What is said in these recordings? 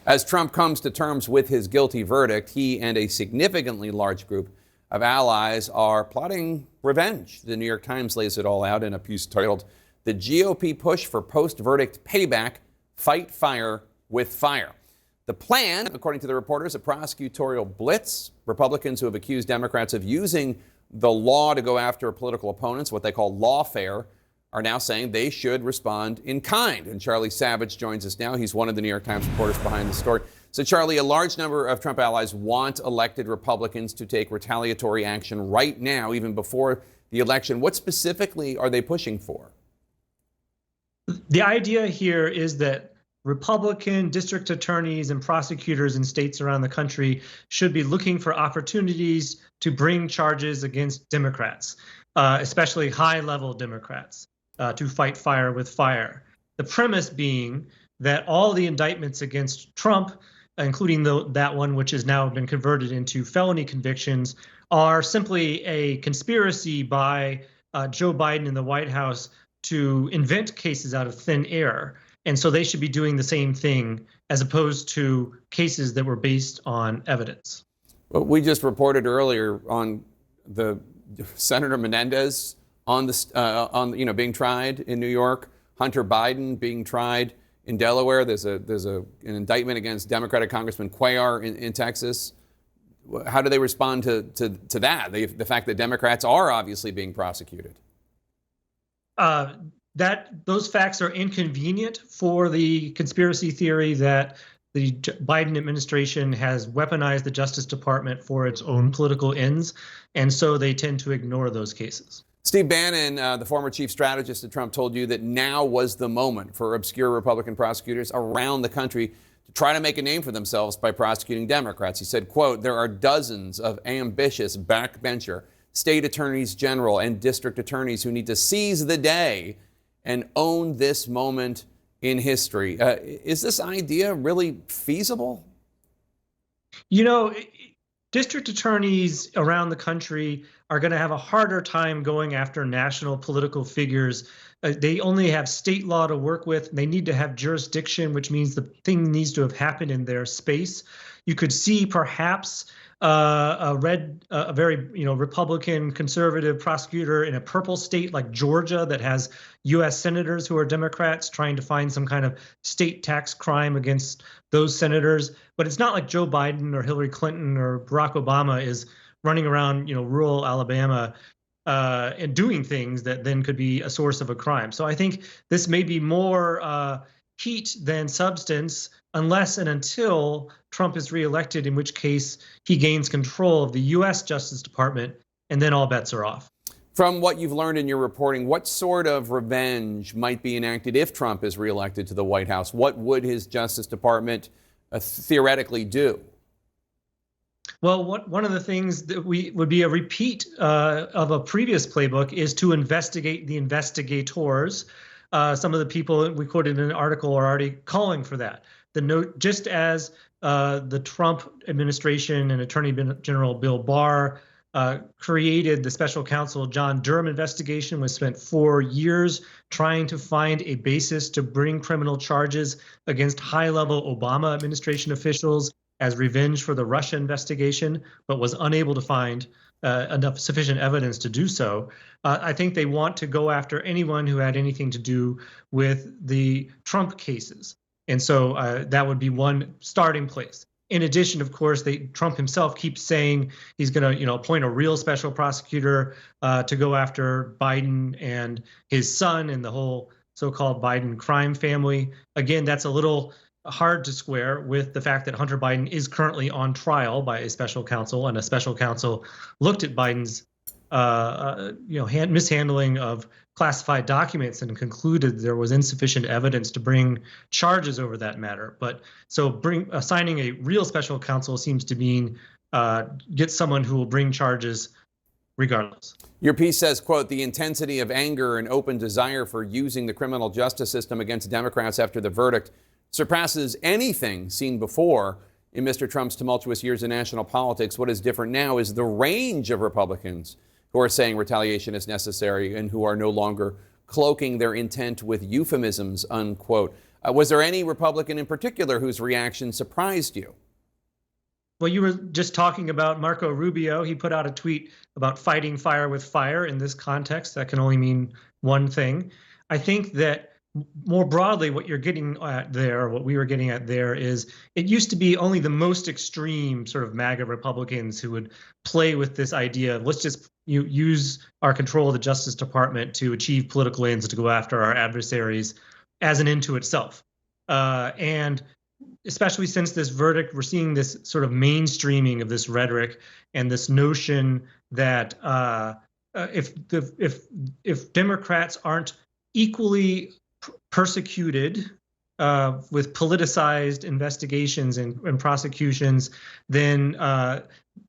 As Trump comes to terms with his guilty verdict, he and a significantly large group of allies are plotting revenge. The New York Times lays it all out in a piece titled, "The GOP Push for Post-Verdict Payback, Fight Fire with Fire." The plan, according to the reporters, a prosecutorial blitz. Republicans who have accused Democrats of using the law to go after political opponents, what they call lawfare, are now saying they should respond in kind. And Charlie Savage joins us now. He's one of the New York Times reporters behind the story. So, Charlie, a large number of Trump allies want elected Republicans to take retaliatory action right now, even before the election. What specifically are they pushing for? The idea here is that Republican district attorneys and prosecutors in states around the country should be looking for opportunities to bring charges against Democrats, especially high-level Democrats, to fight fire with fire. The premise being that all the indictments against Trump, including that one which has now been converted into felony convictions, are simply a conspiracy by Joe Biden and the White House to invent cases out of thin air. And so they should be doing the same thing as opposed to cases that were based on evidence. Well, we just reported earlier on the Senator Menendez being tried in New York, Hunter Biden being tried in Delaware. There's an indictment against Democratic Congressman Cuellar in Texas. How do they respond to that? The fact that Democrats are obviously being prosecuted. Those facts are inconvenient for the conspiracy theory that the Biden administration has weaponized the Justice Department for its own political ends, and so they tend to ignore those cases. Steve Bannon, the former chief strategist at Trump, told you that now was the moment for obscure Republican prosecutors around the country to try to make a name for themselves by prosecuting Democrats. He said, quote, "There are dozens of ambitious backbencher state attorneys general and district attorneys who need to seize the day and own this moment in history." Is this idea really feasible? You know, district attorneys around the country are going to have a harder time going after national political figures. They only have state law to work with. They need to have jurisdiction, which means the thing needs to have happened in their space. You could see perhaps a very Republican conservative prosecutor in a purple state like Georgia that has U.S. senators who are Democrats trying to find some kind of state tax crime against those senators. But it's not like Joe Biden or Hillary Clinton or Barack Obama is running around, rural Alabama and doing things that then could be a source of a crime. So I think this may be more heat than substance, unless and until Trump is reelected, in which case he gains control of the U.S. Justice Department, and then all bets are off. From what you've learned in your reporting, what sort of revenge might be enacted if Trump is reelected to the White House? What would his Justice Department theoretically do? Well, one of the things that would be a repeat of a previous playbook is to investigate the investigators. Some of the people we quoted in an article are already calling for that. Just as the Trump administration and Attorney General Bill Barr created the special counsel John Durham investigation, which spent 4 years trying to find a basis to bring criminal charges against high-level Obama administration officials as revenge for the Russia investigation, but was unable to find enough sufficient evidence to do so. I think they want to go after anyone who had anything to do with the Trump cases. And so that would be one starting place. In addition, of course, Trump himself keeps saying he's going to, appoint a real special prosecutor to go after Biden and his son and the whole so-called Biden crime family. Again, that's a little hard to square with the fact that Hunter Biden is currently on trial by a special counsel, and a special counsel looked at Biden's mishandling of classified documents and concluded there was insufficient evidence to bring charges over that matter. But so assigning a real special counsel seems to mean get someone who will bring charges regardless. Your piece says, quote, "The intensity of anger and open desire for using the criminal justice system against Democrats after the verdict surpasses anything seen before in Mr. Trump's tumultuous years in national politics. What is different now is the range of Republicans who are saying retaliation is necessary and who are no longer cloaking their intent with euphemisms," unquote. Was there any Republican in particular whose reaction surprised you? Well, you were just talking about Marco Rubio. He put out a tweet about fighting fire with fire. In this context, that can only mean one thing. I think that more broadly, what you're getting at there, what we were getting at there, is it used to be only the most extreme sort of MAGA Republicans who would play with this idea of let's just use our control of the Justice Department to achieve political ends, to go after our adversaries as an end to itself. And especially since this verdict, we're seeing this sort of mainstreaming of this rhetoric and this notion that if Democrats aren't equally persecuted with politicized investigations and prosecutions, then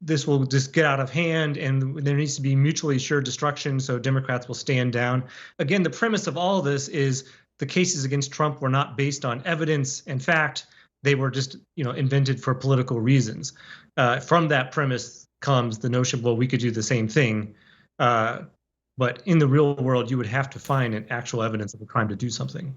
this will just get out of hand, and there needs to be mutually assured destruction, so Democrats will stand down. Again, the premise of all of this is the cases against Trump were not based on evidence and fact. They were just, invented for political reasons. From that premise comes the notion, well, we could do the same thing. But in the real world, you would have to find an actual evidence of a crime to do something.